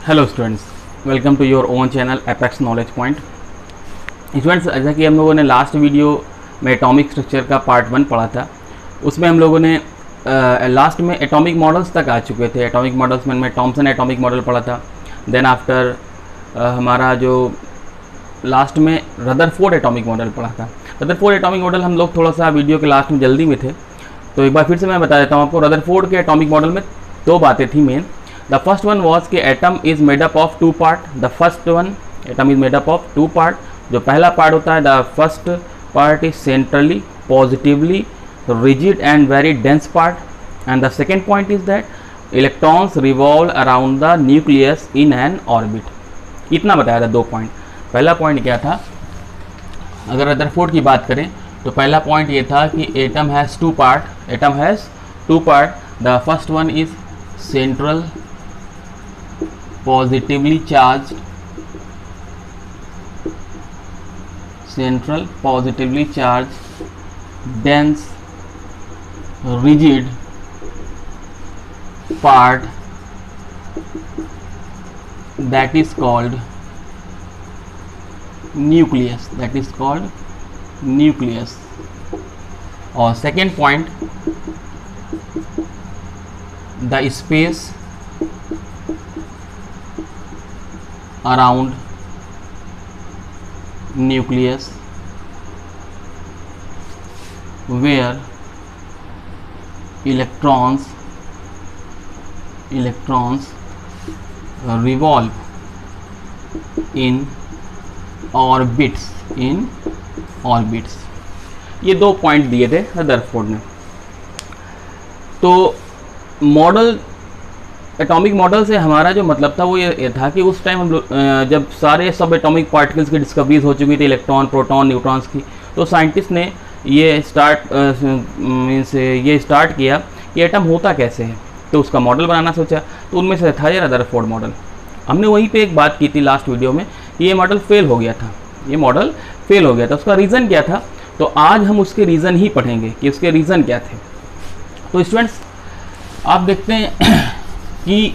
Hello students, welcome to your own channel Apex Knowledge Point. Students, जैसा कि हम लोगों ने लास्ट वीडियो में एटॉमिक स्ट्रक्चर का पार्ट 1 पढ़ा था, उसमें हम लोगों ने लास्ट में एटॉमिक मॉडल्स तक आ चुके थे। एटॉमिक मॉडल्स में मैं थॉमसन एटॉमिक मॉडल पढ़ा था। देन आफ्टर हमारा जो लास्ट में रदरफोर्ड एटॉमिक मॉडल पढ़ा था। रदरफोर्ड एटॉमिक मॉडल हम लोग थोड़ा सा वीडियो के लास्ट में जल्दी में थे, तो एक बार फिर से मैं बता देता हूँ आपको। रदरफोर्ड के एटॉमिक मॉडल में दो बातें थी main. The first one was कि atom is made up of two part. The first one, atom is made up of two part. जो पहला पार्ट होता है, the first part is centrally positively rigid and very dense part. And the second point is that electrons revolve around the nucleus in an orbit. इतना बताया था, दो point. पहला point क्या था, अगर रदरफोर्ड की बात करें तो पहला पॉइंट ये था कि atom has two part. Atom has two part. The first one is central positively charged, central positively charged, dense rigid part that is called nucleus. That is called nucleus. और second point, the space around nucleus where electrons revolve in orbits. ये दो point दिए थे Rutherford ने। तो model, atomic model से हमारा जो मतलब था वो ये था कि उस टाइम हम लोग जब सारे सब एटॉमिक पार्टिकल्स की डिस्कवरीज हो चुकी थी, इलेक्ट्रॉन, प्रोटॉन, न्यूट्रॉन्स की, तो साइंटिस्ट ने ये स्टार्ट किया कि एटम होता कैसे है, तो उसका मॉडल बनाना सोचा। तो उनमें से था ये रदरफोर्ड मॉडल। हमने वहीं पे एक बात की थी लास्ट वीडियो में, ये मॉडल फेल हो गया था। ये मॉडल फेल हो गया था, उसका रीज़न क्या था, तो आज हम उसके रीज़न ही पढ़ेंगे कि उसके रीज़न क्या थे। तो स्टूडेंट्स, आप देखते हैं कि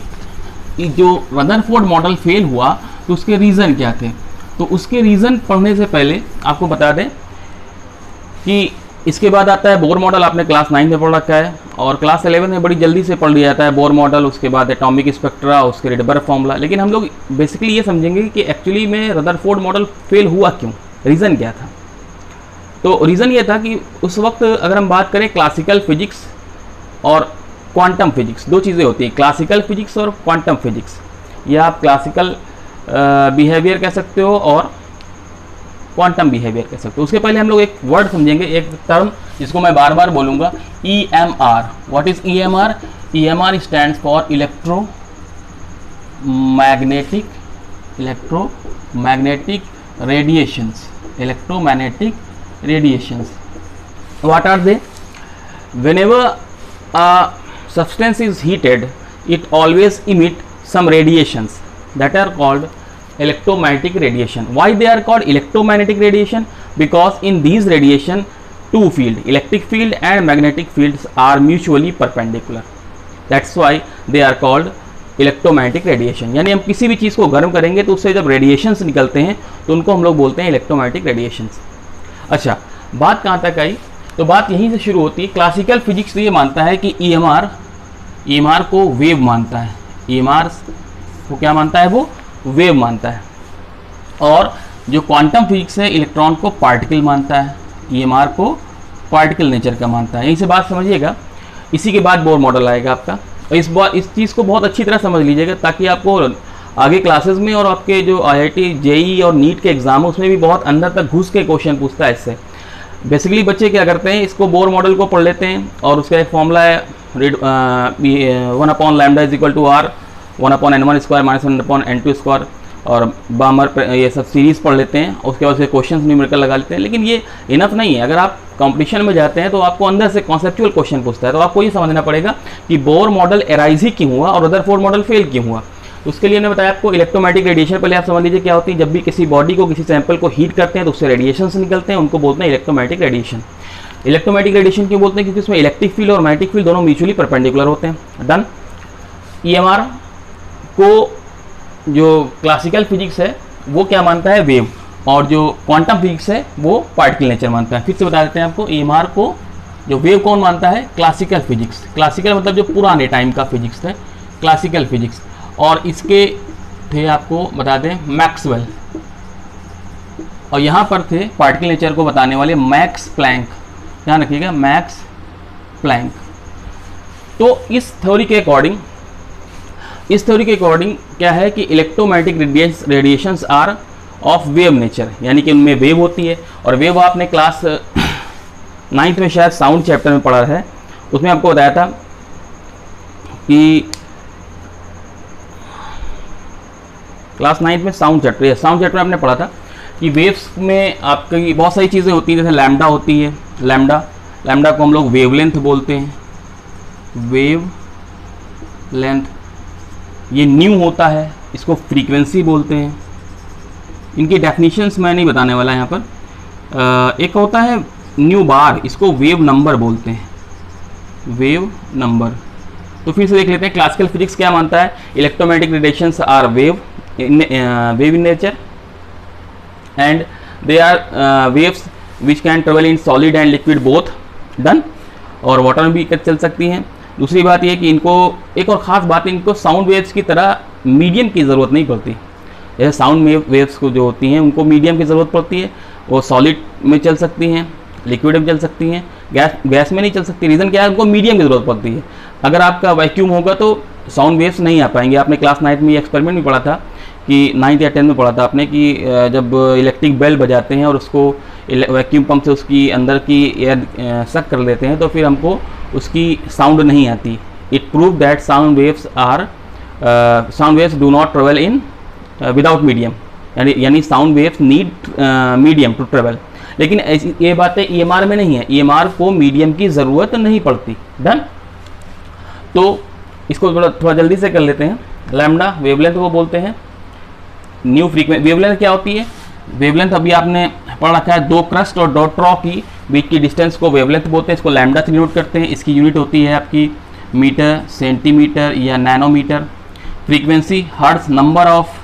जो रदरफोर्ड मॉडल फेल हुआ तो उसके रीज़न क्या थे। तो उसके रीज़न पढ़ने से पहले आपको बता दें कि इसके बाद आता है बोर मॉडल। आपने क्लास 9 में पढ़ रखा है और क्लास 11 में बड़ी जल्दी से पढ़ लिया जाता है बोर मॉडल। उसके बाद एटॉमिक स्पेक्ट्रा, उसके रेडबर्ग फॉर्मूला। लेकिन हम लोग बेसिकली ये समझेंगे कि एक्चुअली में रदरफोर्ड मॉडल फेल हुआ क्यों, रीज़न क्या था। तो रीज़न ये था कि उस वक्त अगर हम बात करें क्लासिकल फिजिक्स और क्वांटम फिजिक्स, दो चीज़ें होती हैं, क्लासिकल फिजिक्स और क्वांटम फिजिक्स। या आप क्लासिकल बिहेवियर कह सकते हो और क्वांटम बिहेवियर कह सकते हो। उसके पहले हम लोग एक वर्ड समझेंगे, एक टर्म जिसको मैं बार बार बोलूँगा, EMR। What is EMR? EMR stands for electromagnetic radiations. Electromagnetic radiations, what are they? Whenever a substance is heated, it always emit some radiations that are called electromagnetic radiation. Why they are called electromagnetic radiation? Because in these radiation, two field, electric field and magnetic fields, are mutually perpendicular. That's why they are called electromagnetic radiation. यानी हम किसी भी चीज़ को गर्म करेंगे तो उससे जब रेडिएशंस निकलते हैं तो उनको हम लोग बोलते हैं इलेक्ट्रोमैग्नेटिक रेडिएशंस। अच्छा, बात कहाँ तक आई? तो बात यहीं से शुरू होती है। क्लासिकल फिजिक्स तो ये मानता है कि EMR को वेव मानता है। EMR को क्या मानता है? वो वेव मानता है। और जो क्वांटम फिजिक्स है, इलेक्ट्रॉन को पार्टिकल मानता है। EMR को पार्टिकल नेचर का मानता है। यहीं से बात समझिएगा। इसी के बाद बोर मॉडल आएगा आपका। और इस चीज़ को बहुत अच्छी तरह समझ लीजिएगा ताकि आपको आगे क्लासेस में और आपके जो IIT, JEE और नीट के एग्जाम, उसमें भी बहुत अंदर तक घुस के क्वेश्चन पूछता है इससे। बेसिकली बच्चे क्या करते हैं, इसको बोर मॉडल को पढ़ लेते हैं और उसका एक फॉर्मूला है 1/λ is equal to R 1/n1 square minus 1/n2 square, और बामर ये सब सीरीज़ पढ़ लेते हैं। उसके बाद से क्वेश्चन न्यूमेरिकल लगा लेते हैं। लेकिन ये इनफ नहीं है। अगर आप कंपटीशन में जाते हैं तो आपको अंदर से कॉन्सेप्चुअल क्वेश्चन पूछता है, तो आपको ये समझना पड़ेगा कि बोर मॉडल एराइज ही क्यों हुआ और रदरफोर्ड मॉडल फेल क्यों हुआ। उसके लिए मैंने बताया आपको इलेक्ट्रोमैग्नेटिक रेडिएशन। पहले आप समझ लीजिए क्या होती है। जब भी किसी बॉडी को, किसी सैंपल को हीट करते हैं तो उससे रेडिएशंस निकलते हैं, उनको बोलते हैं इलेक्ट्रोमैग्नेटिक रेडिएशन। इलेक्ट्रोमैग्नेटिक रेडिएशन क्यों बोलते हैं? क्योंकि उसमें इलेक्ट्रिक फील्ड और मैग्नेटिक फील्ड दोनों म्यूचुअली परपेंडिकुलर होते हैं। डन। EMR को जो क्लासिकल फिजिक्स है वो क्या मानता है, वेव, और जो क्वांटम फिजिक्स है वो पार्टिकल नेचर मानता है। फिर से बता देते हैं आपको, EMR को जो वेव कौन मानता है, क्लासिकल फिजिक्स। क्लासिकल मतलब जो पुराने टाइम का फिजिक्स है, क्लासिकल फिजिक्स। और इसके थे आपको बता दें मैक्सवेल, और यहाँ पर थे पार्टिकल नेचर को बताने वाले मैक्स प्लैंक, ध्यान रखिएगा मैक्स प्लैंक। तो इस थ्योरी के अकॉर्डिंग क्या है कि electromagnetic radiations are of wave nature, यानी कि उनमें वेव होती है। और वेव आपने क्लास 9th में शायद साउंड चैप्टर में पढ़ा है, उसमें आपको बताया था कि क्लास 9th में साउंड चैप्टर आपने पढ़ा था कि वेव्स में आपकी बहुत सारी चीज़ें होती हैं, जैसे लैम्डा होती है, लैम्डा को हम लोग वेवलेंथ बोलते हैं, वेव लेंथ। ये न्यू होता है, इसको फ्रीक्वेंसी बोलते हैं। इनकी डेफिनेशंस मैं नहीं बताने वाला यहाँ पर। एक होता है न्यू बार, इसको वेव नंबर बोलते हैं, वेव नंबर। तो फिर से देख लेते हैं क्लासिकल फिजिक्स क्या मानता है, electromagnetic radiations are wave in nature and they are waves which can travel in solid and liquid both, done. और वाटर में भी चल सकती हैं। दूसरी बात यह कि इनको एक और ख़ास बात है, इनको साउंड वेव्स की तरह मीडियम की ज़रूरत नहीं पड़ती। जैसे साउंड वेव्स को जो होती हैं उनको मीडियम की ज़रूरत पड़ती है, वो सॉलिड में चल सकती हैं, लिक्विड में चल सकती हैं, गैस में नहीं चल सकती। रीज़न क्या है, उनको मीडियम की ज़रूरत पड़ती है। अगर आपका वैक्यूम होगा तो साउंड वेव्स नहीं आ पाएंगे। आपने क्लास 9th में ये एक्सपेरिमेंट भी पढ़ा था कि 9th या 10th में पढ़ा था आपने कि जब इलेक्ट्रिक बेल बजाते हैं और उसको वैक्यूम पंप से उसकी अंदर की एयर सक कर लेते हैं तो फिर हमको उसकी साउंड नहीं आती। It prove that sound waves do not travel in without medium, यानी sound waves need medium to travel. लेकिन ये बातें EMR में नहीं है, EMR को मीडियम की ज़रूरत नहीं पड़ती, डन। तो इसको थोड़ा जल्दी से कर लेते हैं। लैम्डा वेवलेंथ को बोलते हैं, न्यू फ्रीक्वेंसी। वेवलेंथ क्या होती है, वेवलेंथ अभी आपने पढ़ रखा है, दो क्रस्ट और दो ट्रॉ की बीच की डिस्टेंस को वेवलेंथ बोलते हैं। इसको लैम्डा से डिनोट करते हैं। इसकी यूनिट होती है आपकी मीटर, सेंटीमीटर या nanometre. Frequency hertz, number of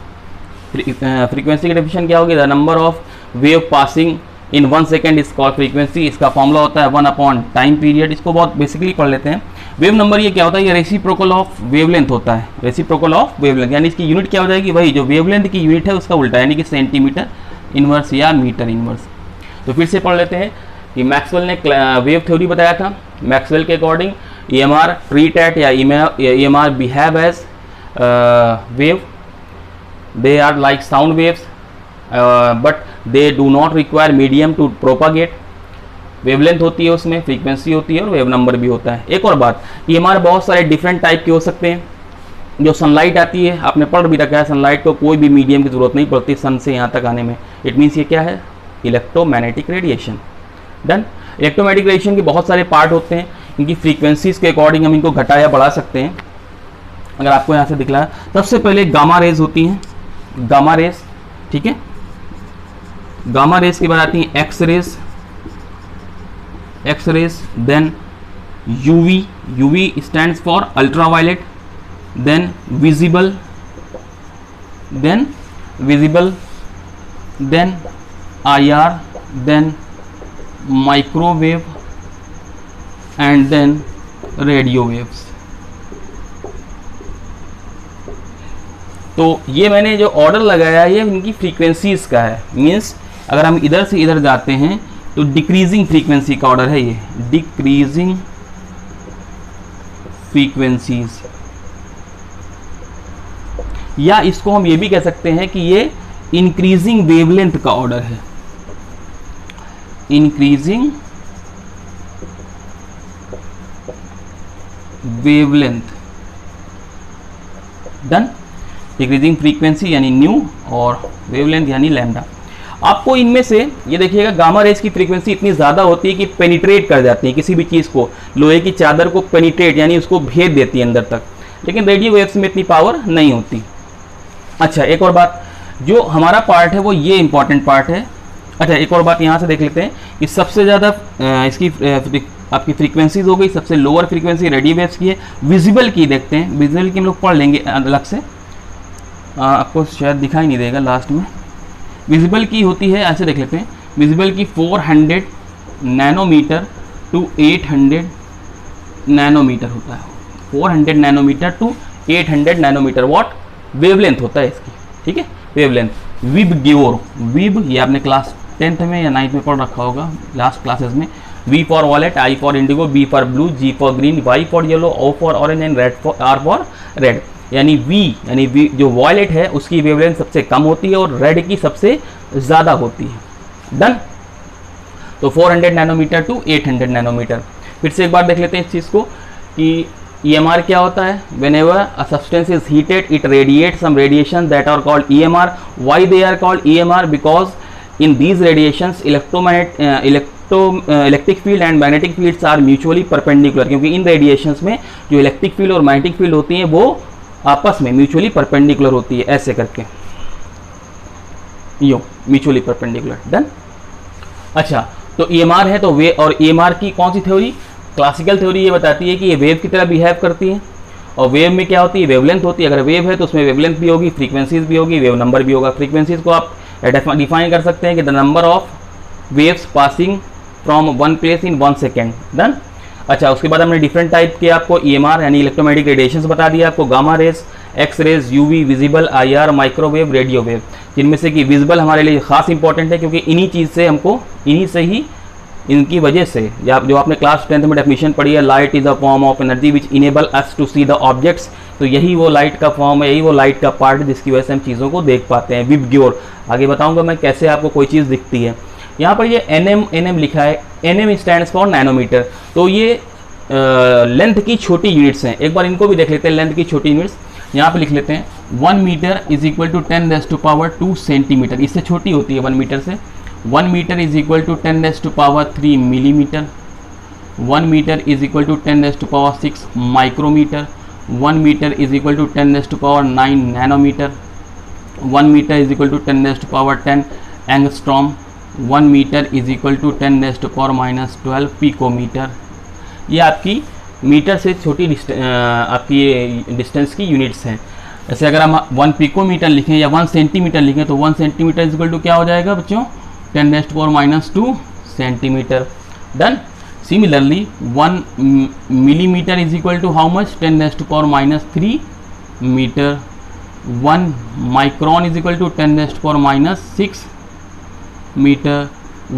frequency की डेफिनेशन क्या होगी, the number of wave passing in 1 second is called frequency. इसका फॉर्मूला होता है 1 टाइम पीरियड। इसको बहुत बेसिकली पढ़ लेते हैं। वेव नंबर ये क्या होता है, ये रेसिप्रोकल ऑफ वेवलेंथ होता है, रेसिप्रोकल ऑफ वेवलेंथ, यानी इसकी यूनिट क्या हो जाएगी, वही जो वेवलेंथ की यूनिट है उसका उल्टा, यानी कि सेंटीमीटर इनवर्स या मीटर इनवर्स। तो फिर से पढ़ लेते हैं कि मैक्सवेल ने वेव थ्योरी बताया था। मैक्सवेल के अकॉर्डिंग EMR ट्रीट एट या EMR behave as wave, they are like sound waves but they do not require medium to propagate. Wavelength होती है, उसमें फ्रीक्वेंसी होती है और वेव नंबर भी होता है। एक और बात, EMR बहुत सारे डिफरेंट टाइप के हो सकते हैं। जो सनलाइट आती है, आपने पढ़ भी रखा है, सनलाइट को कोई भी मीडियम की ज़रूरत नहीं पड़ती सन से यहाँ तक आने में। इट मीन्स ये क्या है, electromagnetic radiation, done. Electromagnetic radiation के बहुत सारे पार्ट होते हैं, इनकी फ्रीक्वेंसीज के अकॉर्डिंग हम इनको घटा या बढ़ा सकते हैं। अगर आपको यहाँ से दिख रहा है, सबसे पहले गामा रेज होती हैं, गामा रेज, ठीक है। गामा रेज के बाद आती हैं x rays, then UV stands for ultraviolet, then visible, then IR, then microwave and then radio waves. तो ये मैंने जो ऑर्डर लगाया है ये इनकी फ्रीक्वेंसीज का है। मीन्स अगर हम इधर से इधर जाते हैं तो डिक्रीजिंग फ्रीक्वेंसी का ऑर्डर है ये, डिक्रीजिंग फ्रीक्वेंसीज, या इसको हम ये भी कह सकते हैं कि ये इंक्रीजिंग वेवलेंथ का ऑर्डर है, increasing wavelength, done. Decreasing frequency यानी न्यू और वेवलेंथ यानी लैम्डा। आपको इनमें से ये देखिएगा, गामा रेज की फ्रीक्वेंसी इतनी ज़्यादा होती है कि पेनिट्रेट कर जाती है किसी भी चीज़ को, लोहे की चादर को पेनिट्रेट यानी उसको भेद देती है अंदर तक। लेकिन रेडियो वेव्स में इतनी पावर नहीं होती। अच्छा, एक और बात, जो हमारा पार्ट है वो ये इंपॉर्टेंट पार्ट है। अच्छा, एक और बात यहाँ से देख लेते हैं कि सबसे ज़्यादा इसकी आपकी फ्रीक्वेंसीज हो गई, सबसे लोअर फ्रीक्वेंसी रेडियो वेव्स की है। विजिबल की देखते हैं, विजिबल की हम लोग पढ़ लेंगे अलग से। आपको शायद दिखाई नहीं देगा लास्ट में। विजिबल की होती है, ऐसे देख लेते हैं, विजिबल की 400 नैनोमीटर टू 800 नैनोमीटर होता है। 400 nanometre to 800 nanometre what wavelength होता है इसकी, ठीक है, वेवलेंथ। विबग्योर, विब ये आपने क्लास 10th में या 9th में पढ़ रखा होगा लास्ट क्लासेस में। V for wallet, I for Indigo, B for blue, G for green, Y for yellow, O for orange and R for red. यानी V जो वॉलेट है उसकी वेवलेंथ सबसे कम होती है और रेड की सबसे ज़्यादा होती है। डन। तो 400 नैनोमीटर टू 800 नैनोमीटर। फिर से एक बार देख लेते हैं इस चीज़ को कि EMR क्या होता है। Whenever a substance is heated, it radiates some radiations that are called EMR. Why they are called EMR? Because in these radiations electric field and magnetic fields are mutually perpendicular, क्योंकि इन radiations में जो electric field और magnetic field होती हैं वो आपस में mutually perpendicular होती है, ऐसे करके यो म्यूचुअली परपेंडिकुलर। डन। अच्छा, तो EMR है तो वे, और EMR की कौन सी थ्योरी? क्लासिकल थ्योरी ये बताती है कि ये वेव की तरह बिहेव करती है, और वेव में क्या होती है? वेवलेंथ होती है। अगर वेव है तो उसमें वेवलेंथ भी होगी, फ्रीक्वेंसीज भी होगी, वेव नंबर भी होगा। फ्रीक्वेंसीज को आप डिफाइन कर सकते हैं कि the number of waves passing from one place in 1 second. Done. अच्छा, उसके बाद हमने डिफरेंट टाइप के आपको EMR यानी इलेक्ट्रोमैग्नेटिक रेडिएशंस बता दिया आपको, gamma rays, x rays, UV, visible, IR, microwave, radio wave, जिनमें से कि विजिबल हमारे लिए खास इंपॉर्टेंट है क्योंकि इन्हीं से ही इनकी वजह से जो आपने क्लास 10th में डेफिनेशन पढ़ी है, light is a form of energy which enable us to see the objects, तो यही वो लाइट का फॉर्म है, यही वो लाइट का पार्ट है जिसकी वजह से हम चीज़ों को देख पाते हैं। विबग्योर, आगे बताऊंगा मैं कैसे आपको कोई चीज़ दिखती है। यहाँ पर ये NM लिखा है, NM स्टैंड्स फॉर नैनोमीटर, तो ये लेंथ की छोटी यूनिट्स हैं। एक बार इनको भी देख लेते हैं, लेंथ की छोटी यूनिट्स यहाँ पे लिख लेते हैं। 1 metre is equal to 10⁻² centimetre, इससे छोटी होती है 1 मीटर से। 1 metre is equal to 10⁻³ millimetre. 1 metre is equal to 10⁻6 micrometre. 1 metre is equal to 10⁻9 nanometre. 1 metre is equal to 10⁻10 angstrom. 1 metre is equal to 10⁻12 picometre. ये आपकी metre से छोटी आपकी डिस्टेंस की यूनिट्स हैं। जैसे अगर हम 1 पिकोमीटर लिखें या 1 सेंटीमीटर लिखें तो 1 सेंटीमीटर इज इक्वल टू क्या हो जाएगा बच्चों? 10⁻² centimetre. Done. Similarly 1 millimetre is equal to how much? 10⁻³ metre. 1 micron is equal to 10⁻6 metre.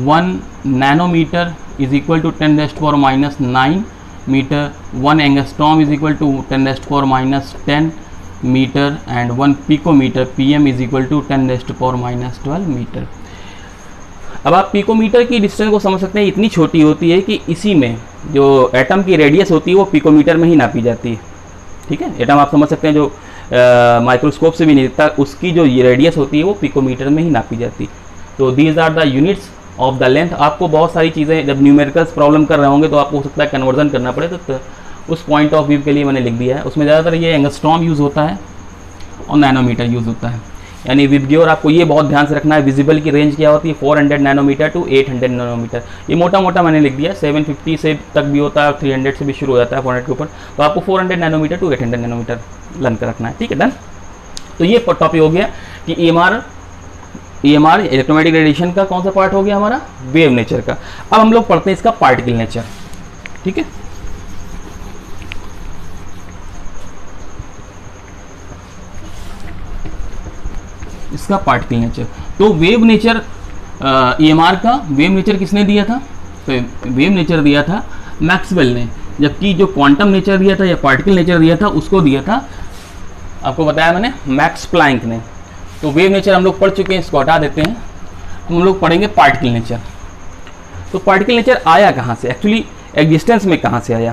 1 nanometre is equal to 10⁻9 metre. 1 angstrom is equal to 10⁻10 metre and 1 picometre PM is equal to 10⁻12 metre. अब आप picometre की distance को समझ सकते हैं, इतनी छोटी होती है कि इसी में जो एटम की रेडियस होती है वो पिकोमीटर में ही नापी जाती है। ठीक है, एटम आप समझ सकते हैं जो माइक्रोस्कोप से भी नहीं दिखता, उसकी जो रेडियस होती है वो पिकोमीटर में ही नापी जाती है। तो these are the units of the length. आपको बहुत सारी चीज़ें जब न्यूमेरिकल्स प्रॉब्लम कर रहे होंगे तो आपको हो सकता है कन्वर्जन करना पड़े, तो उस पॉइंट ऑफ व्यू के लिए मैंने लिख दिया है। उसमें ज़्यादातर ये एंगस्ट्रॉम यूज़ होता है और नैनोमीटर यूज़ होता है। यानी विबग्योर आपको ये बहुत ध्यान से रखना है, विजिबल की रेंज क्या होती है? 400 नैनोमीटर टू 800 नैनोमीटर। ये मोटा मोटा मैंने लिख दिया, 750 से तक भी होता है, 300 से भी शुरू हो जाता है 400 के ऊपर। तो आपको 400 नैनोमीटर टू 800 नैनोमीटर लर्न कर रखना है। ठीक है, डन। तो ये टॉपिक हो गया कि EMR इलेक्ट्रोमैग्नेटिक रेडिएशन का कौन सा पार्ट हो गया हमारा? वेव नेचर का। अब हम लोग पढ़ते हैं इसका पार्टिकल नेचर। ठीक है, इसका पार्टिकल नेचर। तो वेव नेचर EMR का वेव नेचर किसने दिया था? तो वेव नेचर दिया था मैक्सवेल ने, जबकि जो क्वांटम नेचर दिया था या पार्टिकल नेचर दिया था उसको दिया था, आपको बताया मैंने, मैक्स प्लैंक ने। तो वेव नेचर हम लोग पढ़ चुके हैं, इसको हटा देते हैं। तो हम लोग पढ़ेंगे पार्टिकल नेचर। तो पार्टिकल नेचर आया कहाँ से, एक्चुअली एग्जिस्टेंस में कहाँ से आया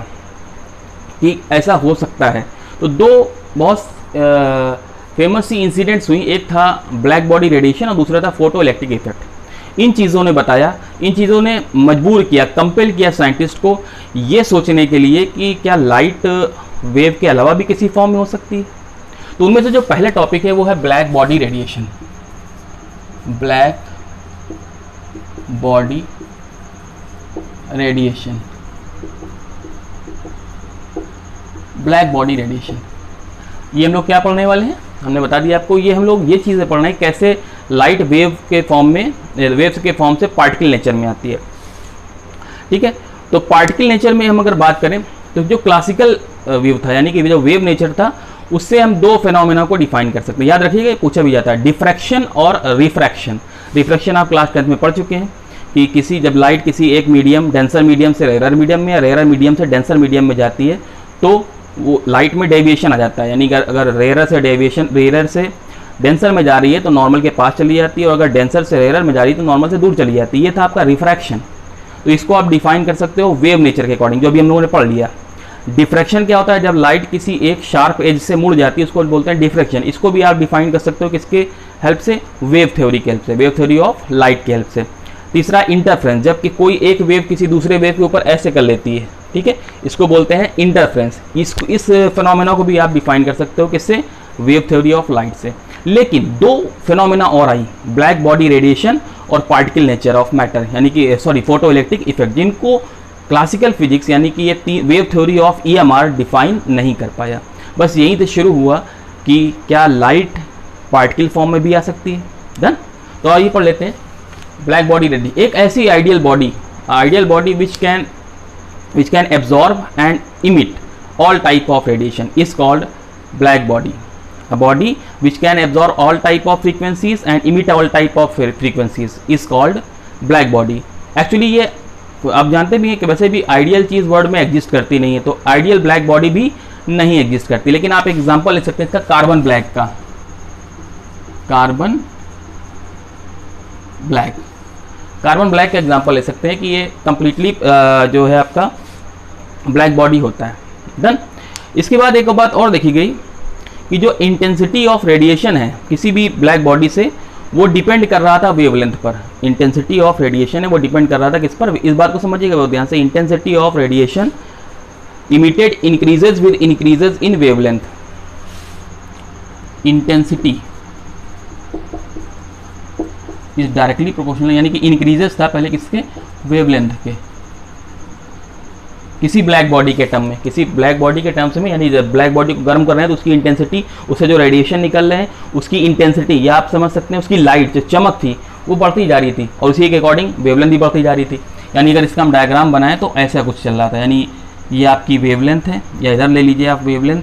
कि ऐसा हो सकता है? तो दो बहुत फेमस सी इंसिडेंट्स हुई, एक था ब्लैक बॉडी रेडिएशन और दूसरा था फोटो इलेक्ट्रिक इफेक्ट। इन चीज़ों ने बताया, इन चीज़ों ने मजबूर किया, कंपेल किया साइंटिस्ट को ये सोचने के लिए कि क्या लाइट वेव के अलावा भी किसी फॉर्म में हो सकती है। तो उनमें से जो पहले टॉपिक है वो है black body radiation. Black body radiation, black body radiation, ये हम लोग क्या पढ़ने वाले हैं? हमने बता दिया आपको। ये हम लोग ये चीज़ें पढ़ रहे हैं कैसे लाइट वेव के फॉर्म में, वेव्स के फॉर्म से पार्टिकल नेचर में आती है, ठीक है। तो पार्टिकल नेचर में हम अगर बात करें तो जो क्लासिकल वेव था, यानी कि जो वेव नेचर था, उससे हम दो फिनोमेना को डिफाइन कर सकते हैं। याद रखिएगा, पूछा भी जाता है, डिफ्रैक्शन और रिफ्रैक्शन। रिफ्रैक्शन आप क्लास 10th में पढ़ चुके हैं कि किसी जब लाइट किसी एक मीडियम, डेंसर मीडियम से रेयर मीडियम में या रेयर मीडियम से डेंसर मीडियम में जाती है तो वो लाइट में डेविएशन आ जाता है। यानी अगर रेयर से डेंसर में जा रही है तो नॉर्मल के पास चली जाती है, और अगर डेंसर से रेयर में जा रही है तो नॉर्मल से दूर चली जाती है। ये था आपका रिफ्रैक्शन। तो इसको आप डिफाइन कर सकते हो वेव नेचर के अकॉर्डिंग, जो अभी हम लोगों ने पढ़ लिया। डिफ्रैक्शन क्या होता है, जब लाइट किसी एक शार्प एज से मुड़ जाती है उसको बोलते हैं डिफ्रैक्शन। इसको भी आप डिफाइन कर सकते हो किसके हेल्प से, वेव थ्योरी के हेल्प से, वेव थ्योरी ऑफ लाइट के हेल्प से। तीसरा इंटरफ्रेंस, जबकि कोई एक वेव किसी दूसरे वेव के ऊपर ऐसे कर लेती है, ठीक है, इसको बोलते हैं इंटरफ्रेंस। इस फिनोमेना को भी आप डिफाइन कर सकते हो किससे, वेव थ्योरी ऑफ लाइट से। लेकिन दो फिनोमेना और आई, ब्लैक बॉडी रेडिएशन और पार्टिकल नेचर ऑफ मैटर, यानी कि फोटो इलेक्ट्रिक इफेक्ट, जिनको क्लासिकल फिजिक्स यानी कि ये wave theory of EMR define नहीं कर पाया। बस यहीं से शुरू हुआ कि क्या लाइट पार्टिकल फॉर्म में भी आ सकती है। डन। तो आइए पढ़ लेते हैं ब्लैक बॉडी रेडिएशन। एक ऐसी ideal body which can absorb and emit all type of radiation is called black body. A body which can absorb all type of frequencies and emit all type of frequencies is called black body. Actually ये आप जानते भी हैं कि वैसे भी ideal चीज़ world में exist करती नहीं है, तो आइडियल ब्लैक बॉडी भी नहीं एग्जिस्ट करती। लेकिन आप एग्जांपल ले सकते हैं इसका कार्बन ब्लैक का, कार्बन ब्लैक का एग्जांपल ले सकते हैं कि ये कंप्लीटली जो है आपका ब्लैक बॉडी होता है। डन। इसके बाद एक बात और देखी गई कि जो इंटेंसिटी ऑफ रेडिएशन है किसी भी ब्लैक बॉडी से, वो डिपेंड कर रहा था वेवलेंथ पर। इंटेंसिटी ऑफ रेडिएशन है वो डिपेंड कर रहा था किस पर, इस बात को समझिएगा बहुत ध्यान से। Intensity of radiation emitted increases with increases in wavelength. Intensity is directly proportional, यानी कि इंक्रीजेज था पहले किसके, वेवलेंथ के, किसी ब्लैक बॉडी के टर्म में, किसी ब्लैक बॉडी के टर्म्स में। यानी जब ब्लैक बॉडी को गर्म कर रहे हैं तो उसकी इंटेंसिटी, उससे जो रेडिएशन निकल रहे हैं उसकी इंटेंसिटी, या आप समझ सकते हैं उसकी लाइट जो चमक थी वो बढ़ती जा रही थी, और उसी के अकॉर्डिंग वेवलेंथ भी बढ़ती जा रही थी। यानी अगर इसका हम डायग्राम बनाएं तो ऐसा कुछ चल रहा था। यानी ये आपकी वेवलेंथ है, या इधर ले लीजिए आप वेवलेंथ,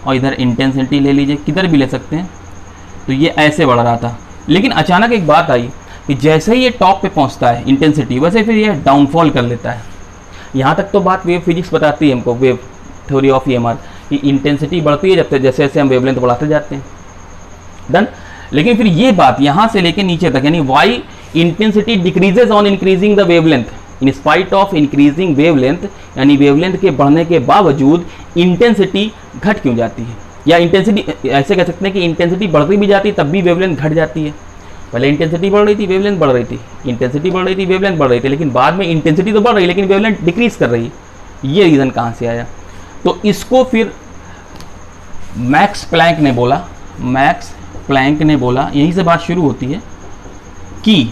और इधर इंटेंसिटी ले लीजिए, किधर भी ले सकते हैं। तो ये ऐसे बढ़ रहा था, लेकिन अचानक एक बात आई कि जैसे ही ये टॉप पे पहुंचता है इंटेंसिटी, वैसे फिर ये डाउनफॉल कर लेता है। यहाँ तक तो बात वेव फिजिक्स बताती है हमको, वेव थ्योरी ऑफ EMR, कि इंटेंसिटी बढ़ती है जब तक जैसे जैसे हम वेवलेंथ बढ़ाते जाते हैं। डन। लेकिन फिर ये बात यहाँ से लेके नीचे तक, यानी why intensity decreases on increasing the wavelength in spite of increasing wavelength, यानी वेवलेंथ के बढ़ने के बावजूद इंटेंसिटी घट क्यों जाती है, या इंटेंसिटी ऐसे कह सकते हैं कि इंटेंसिटी बढ़ती भी जाती है तब भी वेवलेंथ घट जाती है। पहले इंटेंसिटी बढ़ रही थी, वेवलेंथ बढ़ रही थी, इंटेंसिटी बढ़ रही थी, वेवलेंथ बढ़ रही थी, लेकिन बाद में इंटेंसिटी तो बढ़ रही लेकिन वेवलेंथ डिक्रीज कर रही है। ये रीज़न कहाँ से आया? तो इसको फिर मैक्स प्लैंक ने बोला, यहीं से बात शुरू होती है कि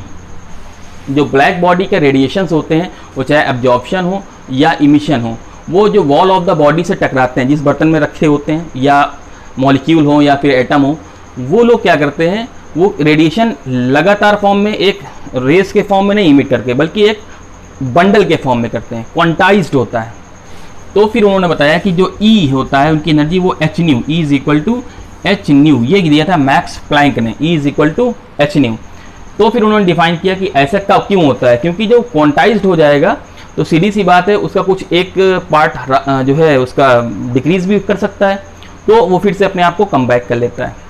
जो ब्लैक बॉडी के रेडिएशंस होते हैं वो चाहे एब्जॉर्प्शन हो या इमिशन हो, वो जो वॉल ऑफ द बॉडी से टकराते हैं, जिस बर्तन में रखे होते हैं, या मॉलिक्यूल हो या फिर एटम हो, वो लोग क्या करते हैं, वो रेडिएशन लगातार फॉर्म में, एक रेस के फॉर्म में नहीं इमिट करके, बल्कि एक बंडल के फॉर्म में करते हैं, क्वांटाइज्ड होता है। तो फिर उन्होंने बताया कि जो E होता है उनकी एनर्जी वो h nu, E is equal to H nu, ये दिया था मैक्स प्लैंक ने, E is equal to H nu. तो फिर उन्होंने डिफाइन किया कि ऐसा कब क्यों होता है, क्योंकि जो क्वांटाइज्ड हो जाएगा तो सीधी सी बात है उसका कुछ एक पार्ट जो है उसका डिक्रीज भी कर सकता है, तो वो फिर से अपने आप को कम बैक कर लेता है।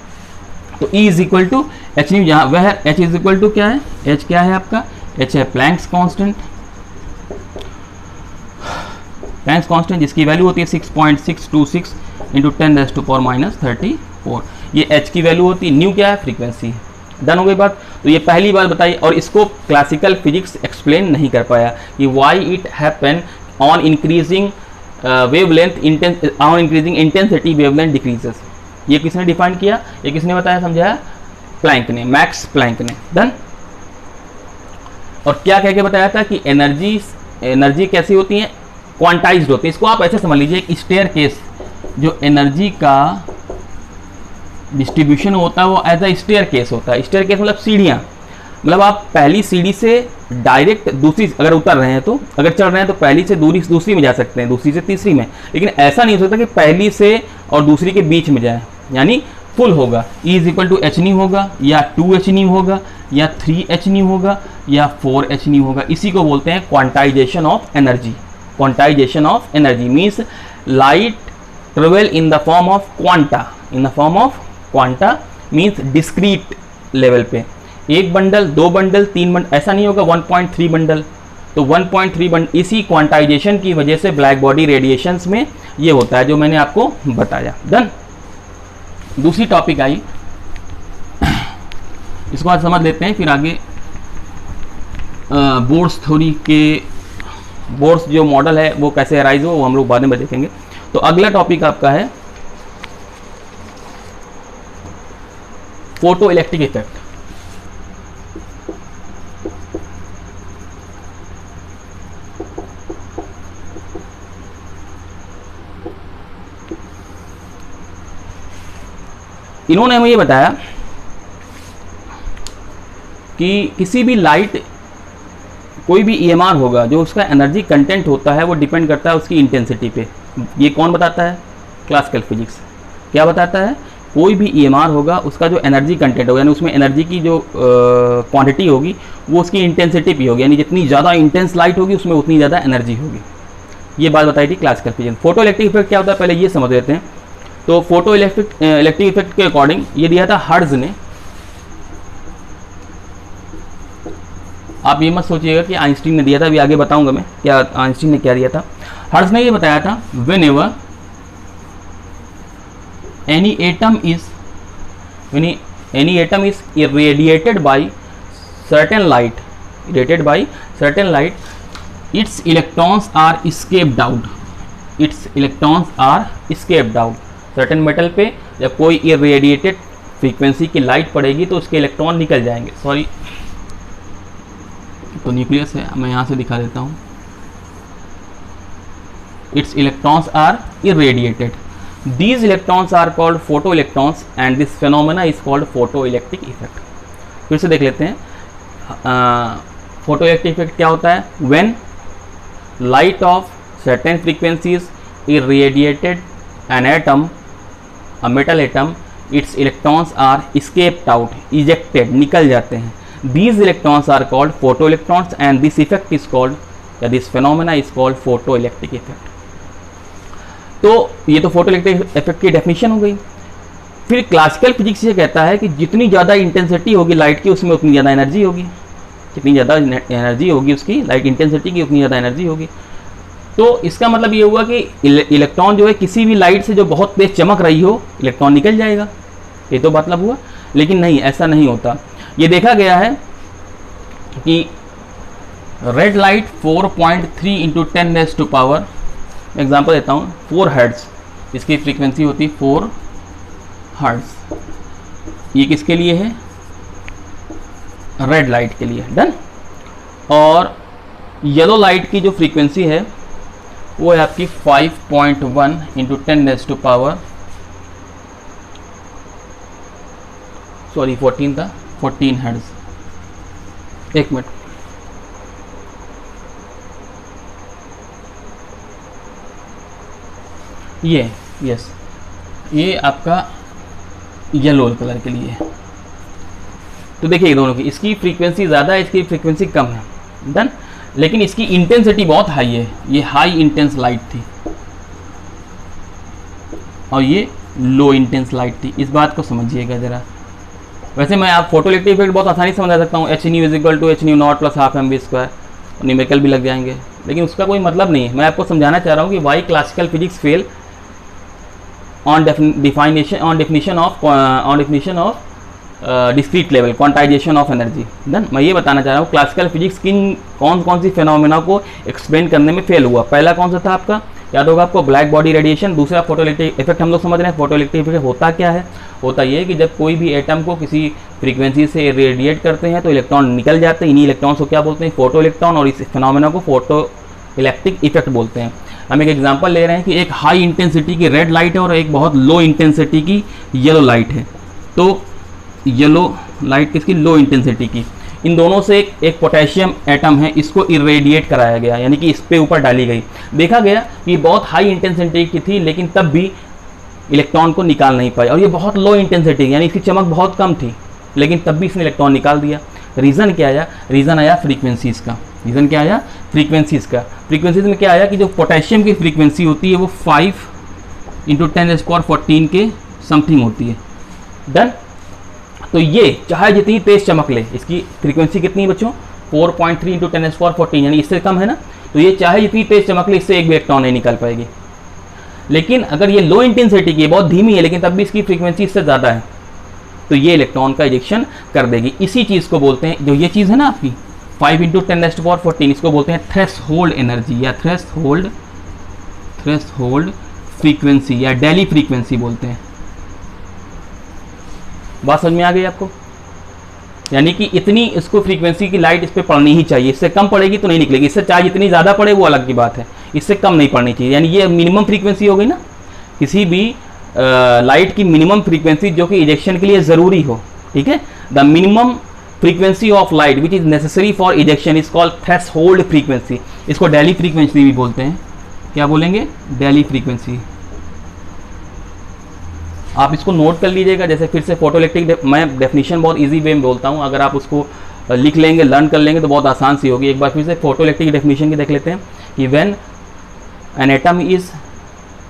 तो E is equal to H nu, जहाँ वह H इज इक्वल टू क्या है, H क्या है आपका, H है प्लैंक्स कांस्टेंट, प्लैंक्स कांस्टेंट जिसकी वैल्यू होती है 6.626 इंटू 10⁻⁻34। ये H की वैल्यू होती है, न्यू क्या है, फ्रीक्वेंसी। डन हो गई बात। तो ये पहली बात बताई, और इसको क्लासिकल फिजिक्स एक्सप्लेन नहीं कर पाया कि why it happen on increasing wavelength, on increasing intensity wavelength decreases. ये किसने डिफाइन किया, ये किसने बताया, समझाया, प्लैंक ने, मैक्स प्लैंक ने। डन। और क्या कह के बताया था कि एनर्जी कैसी होती है, क्वांटाइज्ड होती है। इसको आप ऐसे समझ लीजिए, एक स्टेयर केस, जो एनर्जी का डिस्ट्रीब्यूशन होता है वो एज अ स्टेयर केस होता है। स्टेयर केस मतलब सीढ़ियाँ, मतलब आप पहली सीढ़ी से डायरेक्ट दूसरी अगर उतर रहे हैं तो, अगर चढ़ रहे हैं तो पहली से दूसरी में जा सकते हैं, दूसरी से तीसरी में, लेकिन ऐसा नहीं हो सकता कि पहली से और दूसरी के बीच में जाए, यानी फुल होगा। E is equal to H nu होगा, या 2h न्यू होगा, या 3h न्यू होगा, या 4h न्यू होगा। इसी को बोलते हैं quantization of energy. Quantization of energy means light travel in the form of quanta, in the form of quanta means discrete level पे। एक बंडल, दो बंडल, तीन बंडल, ऐसा नहीं होगा 1.3 बंडल। तो 1.3 बंडल, इसी क्वांटाइजेशन की वजह से ब्लैक बॉडी रेडिएशंस में ये होता है जो मैंने आपको बताया। डन। दूसरी टॉपिक आई, इसको आज समझ लेते हैं, फिर आगे बोर्स थ्योरी के बोर्स जो मॉडल है वो कैसे अराइज हो वो हम लोग बाद में देखेंगे। तो अगला टॉपिक आपका है फोटो इलेक्ट्रिक इफेक्ट। इन्होंने हमें ये बताया कि किसी भी लाइट, कोई भी EMR होगा, जो उसका एनर्जी कंटेंट होता है वो डिपेंड करता है उसकी इंटेंसिटी पे। ये कौन बताता है? Classical physics. क्या बताता है? कोई भी EMR होगा, उसका जो एनर्जी कंटेंट होगा, यानी उसमें एनर्जी की जो क्वांटिटी होगी वो उसकी इंटेंसिटी पे होगी, यानी जितनी ज़्यादा इंटेंस लाइट होगी उसमें उतनी ज़्यादा एनर्जी होगी। ये बात बताई थी classical physics. Photo electric effect क्या होता है पहले ये समझ लेते हैं। तो फोटो इलेक्ट्रिक इफेक्ट के अकॉर्डिंग ये दिया था हर्ट्ज ने। आप ये मत सोचिएगा कि आइंस्टीन ने दिया था, अभी आगे बताऊंगा मैं क्या आइंस्टीन ने क्या दिया था। हर्ट्ज ने ये बताया था whenever any atom is irradiated by certain light, its electrons are escaped out। Certain metal पे जब कोई इरेडिएटेड फ्रीक्वेंसी की लाइट पड़ेगी तो उसके इलेक्ट्रॉन निकल जाएंगे। सॉरी, तो न्यूक्लियस है, मैं यहाँ से दिखा देता हूँ। It's electrons are irradiated, these electrons are called photo electrons and this phenomena is called photo electric effect. फिर से देख लेते हैं फोटो इलेक्ट्रिक इफेक्ट क्या होता है। When light of certain frequencies irradiated an atom, a metal atom, its electrons are escaped out, ejected, निकल जाते हैं। These electrons are called photoelectrons and this effect is called, या this phenomena is called photoelectric effect। तो ये तो photoelectric effect की definition हो गई। फिर क्लासिकल फिजिक्स ये कहता है कि जितनी ज़्यादा इंटेंसिटी होगी लाइट की उसमें उतनी ज़्यादा एनर्जी होगी, जितनी ज़्यादा एनर्जी होगी उसकी लाइट इंटेंसिटी की उतनी ज़्यादा एनर्जी होगी। तो इसका मतलब ये हुआ कि इलेक्ट्रॉन जो है किसी भी लाइट से जो बहुत तेज चमक रही हो इलेक्ट्रॉन निकल जाएगा, ये तो मतलब हुआ। लेकिन नहीं, ऐसा नहीं होता। ये देखा गया है कि red light 4.3 into 10 raise to power, example देता हूँ, 4 हर्ट्ज इसकी फ्रीक्वेंसी होती 4 हर्ट्ज। ये किसके लिए है? रेड लाइट के लिए। डन। और येलो लाइट की जो फ्रीक्वेंसी है वो है आपकी 5.1 into 10 raise to power, sorry 14 था, 14 हर्ट्ज। एक मिनट, ये यस, ये आपका येलो कलर के लिए है। तो देखिए दोनों की, इसकी फ्रीक्वेंसी ज़्यादा है, इसकी फ्रीक्वेंसी कम है। डन। लेकिन इसकी इंटेंसिटी बहुत हाई है, ये हाई इंटेंस लाइट थी और ये लो इंटेंस लाइट थी। इस बात को समझिएगा ज़रा। वैसे मैं आप फोटो इलेक्ट्रिक इफेक्ट बहुत आसानी से समझा सकता हूँ, H nu is equal to H nu not plus half M V square, numerical भी लग जाएंगे, लेकिन उसका कोई मतलब नहीं है। मैं आपको समझाना चाह रहा हूँ कि why classical physics fail on definition of discrete level quantisation of energy. Done. मैं ये बताना चाह रहा हूँ क्लासिकल फिजिक्स किन कौन सी फेनोमेना को एक्सप्लेन करने में फेल हुआ। पहला कौन सा था आपका, याद होगा आपको, ब्लैक बॉडी रेडिएशन। दूसरा फोटो इलेक्ट्रिक इफेक्ट। हम लोग समझ रहे हैं फोटो इलेक्ट्रिक इफेक्ट होता क्या है। होता ये है कि जब कोई भी एटम को किसी फ्रीक्वेंसी से रेडिएट करते हैं तो इलेक्ट्रॉन निकल जाते हैं। इन्हीं इलेक्ट्रॉन्स को क्या बोलते हैं? Photo electron. और इस फेनोमेना को फोटो इलेक्ट्रिक इफेक्ट बोलते हैं। हम एक एग्जांपल ले रहे हैं कि एक हाई इंटेंसिटी की रेड लाइट है और एक बहुत लो इंटेंसिटी की येलो लाइट है। तो येलो लाइट किसकी, लो इंटेंसिटी की। इन दोनों से एक पोटेशियम एटम है, इसको इरेडिएट कराया गया, यानी कि इस पे ऊपर डाली गई। देखा गया कि बहुत हाई इंटेंसिटी की थी, लेकिन तब भी इलेक्ट्रॉन को निकाल नहीं पाए। और ये बहुत लो इंटेंसिटी, यानी इसकी चमक बहुत कम थी, लेकिन तब भी इसने इलेक्ट्रॉन निकाल दिया। रीज़न क्या आया, रीज़न आया फ्रीक्वेंसीज़ का। रीज़न क्या आया, फ्रीक्वेंसीज़ का। फ्रीक्वेंसीज़ में क्या आया कि जो पोटेशियम की फ्रीक्वेंसी होती है वो 5 × 10⁻14 के समथिंग होती है। डन। तो ये चाहे जितनी तेज चमक ले, इसकी फ्रीक्वेंसी कितनी बच्चों, 4.3 × 10⁻14, यानी इससे कम है ना। तो ये चाहे जितनी तेज चमक ले, इससे एक भी इलेक्ट्रॉन नहीं निकाल पाएगी। लेकिन अगर ये लो इंटेंसिटी की है, बहुत धीमी है, लेकिन तब भी इसकी फ्रीक्वेंसी इससे ज़्यादा है, तो ये इलेक्ट्रॉन का इजेक्शन कर देगी। इसी चीज़ को बोलते हैं, जो ये चीज़ है ना आपकी 5 × 10⁻14, इसको बोलते हैं थ्रेशोल्ड एनर्जी या थ्रेशोल्ड फ्रीक्वेंसी या डेली फ्रीक्वेंसी बोलते हैं। बात समझ में आ गई आपको? यानी कि इतनी इसको फ्रीक्वेंसी की लाइट इस पर पड़नी ही चाहिए, इससे कम पड़ेगी तो नहीं निकलेगी। इससे चाहे जितनी ज़्यादा पड़े वो अलग की बात है, इससे कम नहीं पड़नी चाहिए। यानी ये मिनिमम फ्रीक्वेंसी हो गई ना, किसी भी लाइट की मिनिमम फ्रीक्वेंसी जो कि इजेक्शन के लिए ज़रूरी हो। ठीक है, the minimum frequency of light which is necessary for ejection is called threshold frequency. इसको डेली फ्रीक्वेंसी भी बोलते हैं। क्या बोलेंगे, डेली फ्रीक्वेंसी। आप इसको नोट कर लीजिएगा। जैसे फिर से फोटो इलेक्ट्रिक, मैं डेफिनेशन बहुत इजी वे में बोलता हूँ, अगर आप उसको लिख लेंगे, लर्न कर लेंगे तो बहुत आसान सी होगी। एक बार फिर से फोटो इलेक्ट्रिक डेफिनेशन की देख लेते हैं कि when an atom is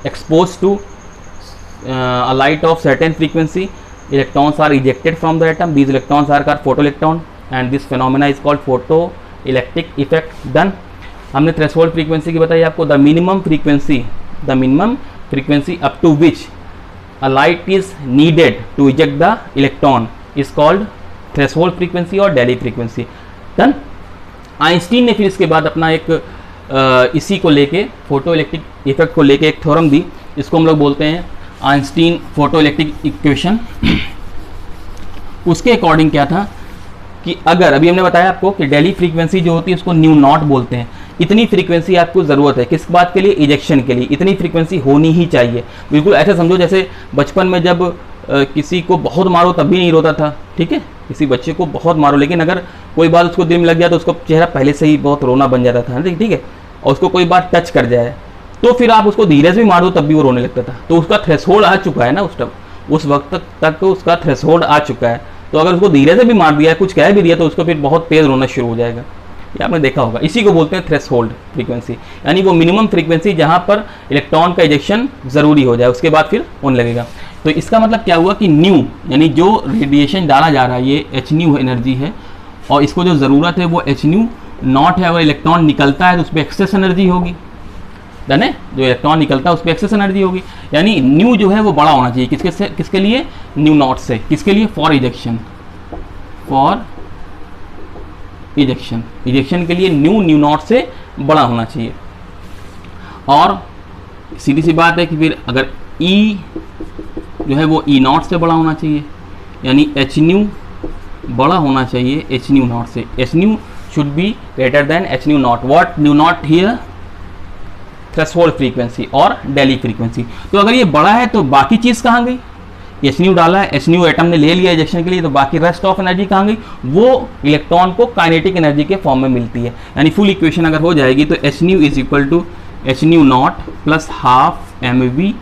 expose to a light of certain frequency, electrons are ejected from the atom. These electrons are called photoelectron and this phenomena is called photoelectric effect. Done. हमने threshold frequency की बताई आपको, the minimum frequency up to which a light is needed to eject the electron is called threshold frequency और daily frequency. Done. Einstein ने फिर इसके बाद अपना एक इसी को लेके, फोटो इलेक्ट्रिक इफेक्ट को लेके एक थ्योरम दी, इसको हम लोग बोलते हैं आइंस्टीन फोटो इलेक्ट्रिक इक्वेशन। उसके अकॉर्डिंग क्या था कि अगर अभी हमने बताया आपको कि डेली फ्रीक्वेंसी जो होती है उसको न्यू नॉट बोलते हैं। इतनी फ्रीक्वेंसी आपको ज़रूरत है किस बात के लिए, इजेक्शन के लिए। इतनी फ्रीक्वेंसी होनी ही चाहिए। बिल्कुल ऐसे समझो जैसे बचपन में जब किसी को बहुत मारो तब भी नहीं रोता था। ठीक है, किसी बच्चे को बहुत मारो, लेकिन अगर कोई बात उसको दिल में लग जाए तो उसको चेहरा पहले से ही बहुत रोना बन जाता था। ठीक है, और उसको कोई बात टच कर जाए तो फिर आप उसको धीरे से भी मार दो तब भी वो रोने लगता था। तो उसका थ्रेशोल्ड आ चुका है ना, उस वक्त तक तो उसका थ्रेशोल्ड आ चुका है। तो अगर उसको धीरे से भी मार दिया, कुछ कह भी दिया, तो उसको फिर बहुत तेज रोना शुरू हो जाएगा। ये आपने देखा होगा। इसी को बोलते हैं थ्रेशोल्ड फ्रीक्वेंसी, यानी वो मिनिमम फ्रीक्वेंसी जहाँ पर इलेक्ट्रॉन का इजेक्शन ज़रूरी हो जाए, उसके बाद फिर होने लगेगा। तो इसका मतलब क्या हुआ कि न्यू, यानी जो रेडिएशन डाला जा रहा है ये एच न्यू एनर्जी है, और इसको जो ज़रूरत है वो एच न्यू नॉट है। अगर इलेक्ट्रॉन निकलता है तो उस पर एक्सेस एनर्जी होगी। डन है, जो इलेक्ट्रॉन निकलता है उस पर एक्सेस एनर्जी होगी। यानी न्यू जो है वो बड़ा होना चाहिए, किसके लिए, न्यू नॉट से। किसके लिए, फॉर इजेक्शन। इजेक्शन के लिए न्यू नॉट से बड़ा होना चाहिए। और सीधी सी बात है कि फिर अगर ई जो है वो ई नॉट से बड़ा होना चाहिए, यानी एच न्यू बड़ा होना चाहिए एच न्यू नॉट से। H new should be greater then H nu not. What new not here, threshold frequency और डेली फ्रीक्वेंसी। तो अगर ये बड़ा है तो बाकी चीज़ कहाँ गई, एच न्यू डाला है, एच न्यू एटम ने ले लिया इजेक्शन के लिए, तो बाकी रेस्ट ऑफ एनर्जी कहाँ गई, वो इलेक्ट्रॉन को काइनेटिक एनर्जी के फॉर्म में मिलती है। यानी फुल इक्वेशन अगर हो जाएगी तो H nu is equal to H nu not plus half M V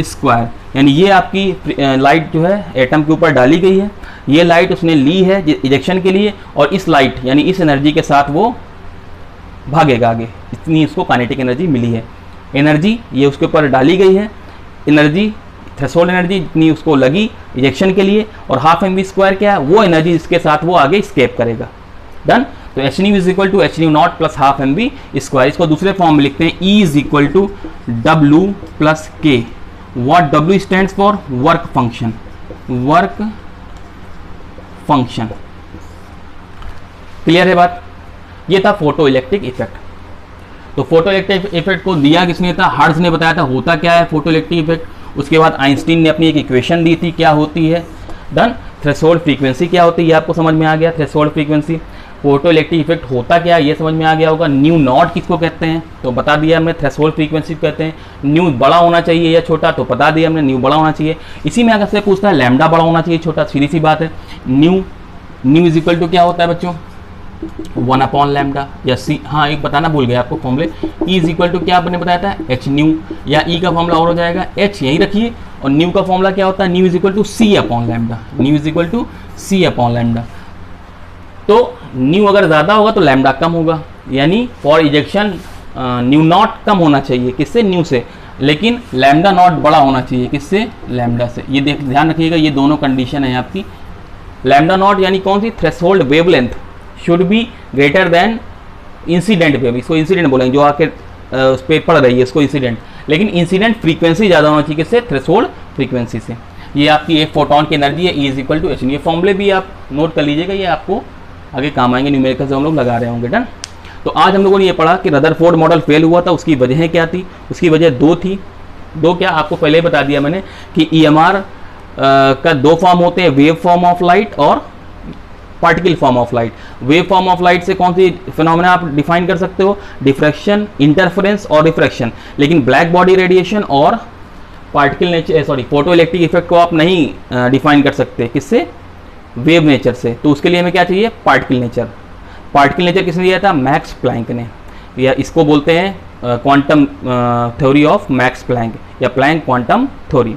square. यानी ये आपकी लाइट जो है एटम के ऊपर डाली गई है, ये लाइट उसने ली है इजेक्शन के लिए, और इस लाइट यानी इस एनर्जी के साथ वो भागेगा आगे। इतनी इसको काइनेटिक एनर्जी मिली है। एनर्जी ये उसके ऊपर डाली गई है, एनर्जी थ्रेशोल्ड एनर्जी जितनी उसको लगी इजेक्शन के लिए, और हाफ एम वी स्क्वायर क्या है, वो एनर्जी इसके साथ वो आगे स्केप करेगा। डन। तो H nu is equal to H nu not plus half M V square. इसको दूसरे फॉर्म में लिखते हैं E is equal to W plus K. What W stands for, work function. Clear है बात? ये था फोटो इलेक्ट्रिक इफेक्ट। तो फोटो इलेक्ट्रिक इफेक्ट को दिया किसने था, हर्ट्ज ने बताया था होता क्या है फोटो इलेक्ट्रिक इफेक्ट। उसके बाद आइंस्टीन ने अपनी एक इक्वेशन दी थी क्या होती है। डन। थ्रेशोल्ड फ्रीक्वेंसी क्या होती है, ये आपको समझ में आ गया, threshold frequency. Photo electric effect होता क्या है ये समझ में आ गया होगा। न्यू नॉट किसको कहते हैं तो बता दिया हमने, थ्रेशोल्ड फ्रीक्वेंसी कहते हैं। न्यू बड़ा होना चाहिए या छोटा तो बता दिया हमने, न्यू बड़ा होना चाहिए। इसी में अगर से पूछता है लैम्डा बड़ा होना चाहिए छोटा, सीधी सी बात है। न्यू इज इक्वल टू क्या होता है बच्चों 1 अपॉन लैम्डा या सी, हाँ एक बताना भूल गया आपको फॉर्मूले, ई इज इक्वल टू क्या आपने बताया था एच न्यू, या ई का फॉर्मूला और हो जाएगा एच यही रखिए, और न्यू का फॉर्मूला क्या होता है nu is equal to C upon lambda, nu is equal to C upon lambda. तो न्यू अगर ज़्यादा होगा तो लैम्डा कम होगा, यानी फॉर इजेक्शन न्यू नॉट कम होना चाहिए किससे न्यू से, लेकिन लैम्डा नॉट बड़ा होना चाहिए किससे लैम्डा से। ये ध्यान रखिएगा, ये दोनों कंडीशन है आपकी। लैम्डा नॉट यानी कौन सी, threshold wavelength should be greater than incident wave, इसको इंसिडेंट बोलेंगे, जो आके उस पर पड़ रही है इसको इंसिडेंट, लेकिन इंसिडेंट फ्रीक्वेंसी ज़्यादा होना चाहिए किससे, थ्रेशोल्ड फ्रीक्वेंसी से। ये आपकी एक फोटोन की एनर्जी है, E is equal to H. ये फॉर्मूले भी आप नोट कर लीजिएगा, ये आपको आगे काम आएंगे, न्यूमेरिकल से हम लोग लगा रहे होंगे। डन। तो आज हम लोगों ने ये पढ़ा कि रदरफोर्ड मॉडल फेल हुआ था, उसकी वजह क्या थी, उसकी वजह दो थी। दो क्या आपको पहले ही बता दिया मैंने कि ईएमआर का दो फॉर्म होते हैं, वेव फॉर्म ऑफ लाइट और particle form of light. Wave form of light से कौन सी फिनोमेना आप डिफाइन कर सकते हो, डिफ्रैक्शन, इंटरफेरेंस और रिफ्रैक्शन, लेकिन ब्लैक बॉडी रेडिएशन और particle nature photo electric effect को आप नहीं डिफाइन कर सकते किससे, वेव नेचर से। तो उसके लिए हमें क्या चाहिए, पार्टिकल नेचर। पार्टिकल नेचर किसने दिया था, मैक्स प्लैंक ने, या इसको बोलते हैं quantum theory of Max Planck या प्लैंक क्वांटम थ्योरी।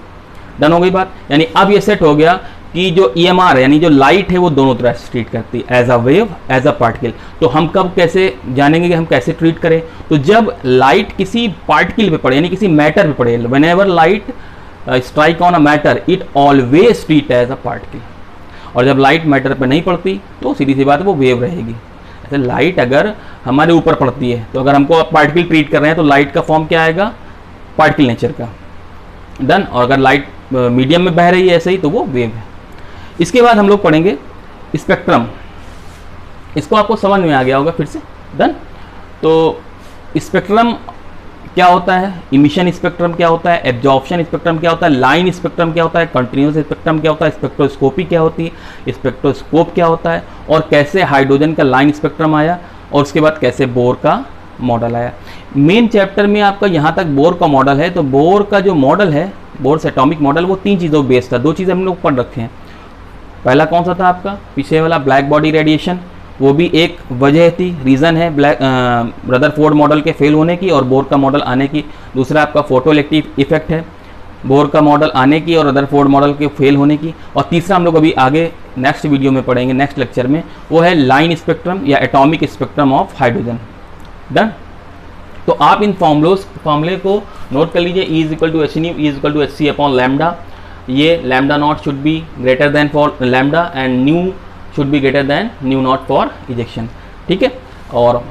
डन हो गई बात। यानी अब ये सेट हो गया कि जो ईएमआर है यानी जो लाइट है वो दोनों तरह से ट्रीट करती है, as a wave as a particle. तो हम कब कैसे जानेंगे कि हम कैसे ट्रीट करें, तो जब लाइट किसी पार्टिकल पे पड़े यानी किसी मैटर पे पड़े, whenever light strike on a matter it always treat as a particle, और जब लाइट मैटर पे नहीं पड़ती तो सीधी सी बात है वो वेव रहेगी। ऐसे लाइट अगर हमारे ऊपर पड़ती है तो अगर हमको पार्टिकल ट्रीट कर रहे हैं तो लाइट का फॉर्म क्या आएगा, पार्टिकल नेचर का। डन। और अगर लाइट मीडियम में बह रही है ऐसे ही तो वो वेव है। इसके बाद हम लोग पढ़ेंगे स्पेक्ट्रम, इसको आपको समझ में आ गया होगा फिर से। डन। तो स्पेक्ट्रम क्या होता है, इमिशन स्पेक्ट्रम क्या होता है, एब्जॉर्प्शन स्पेक्ट्रम क्या होता है, लाइन स्पेक्ट्रम क्या होता है, कंटिन्यूस स्पेक्ट्रम क्या होता है, स्पेक्ट्रोस्कोपी क्या होती है, स्पेक्ट्रोस्कोप क्या होता है, और कैसे हाइड्रोजन का लाइन स्पेक्ट्रम आया, और उसके बाद कैसे बोर का मॉडल आया। मेन चैप्टर में आपका यहाँ तक बोर का मॉडल है। तो बोर का जो मॉडल है, बोर से एटॉमिक मॉडल, वो तीन चीज़ों बेस्ड था। दो चीज़ें हम लोग पढ़ रखे हैं। पहला कौन सा था आपका, पीछे वाला ब्लैक बॉडी रेडिएशन, वो भी एक वजह थी, रीज़न है रदरफोर्ड मॉडल के फेल होने की और बोर का मॉडल आने की। दूसरा आपका फोटो इलेक्ट्रिक इफेक्ट है, बोर का मॉडल आने की और रदरफोर्ड मॉडल के फेल होने की। और तीसरा हम लोग अभी आगे नेक्स्ट वीडियो में पढ़ेंगे, नेक्स्ट लेक्चर में, वो है लाइन स्पेक्ट्रम या atomic spectrum of hydrogen. Done. तो आप इन फॉर्मूले को नोट कर लीजिए, E is equal to H nu, E is equal to h c upon lambda. ये lambda naught should be greater than for lambda and nu should be greater than nu naught for ejection. ठीक है। और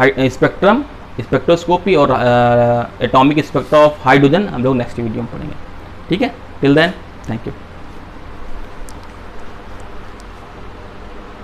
spectrum, spectroscopy और atomic spectrum of hydrogen हम लोग next video में पढ़ेंगे। ठीक है। Till then thank you.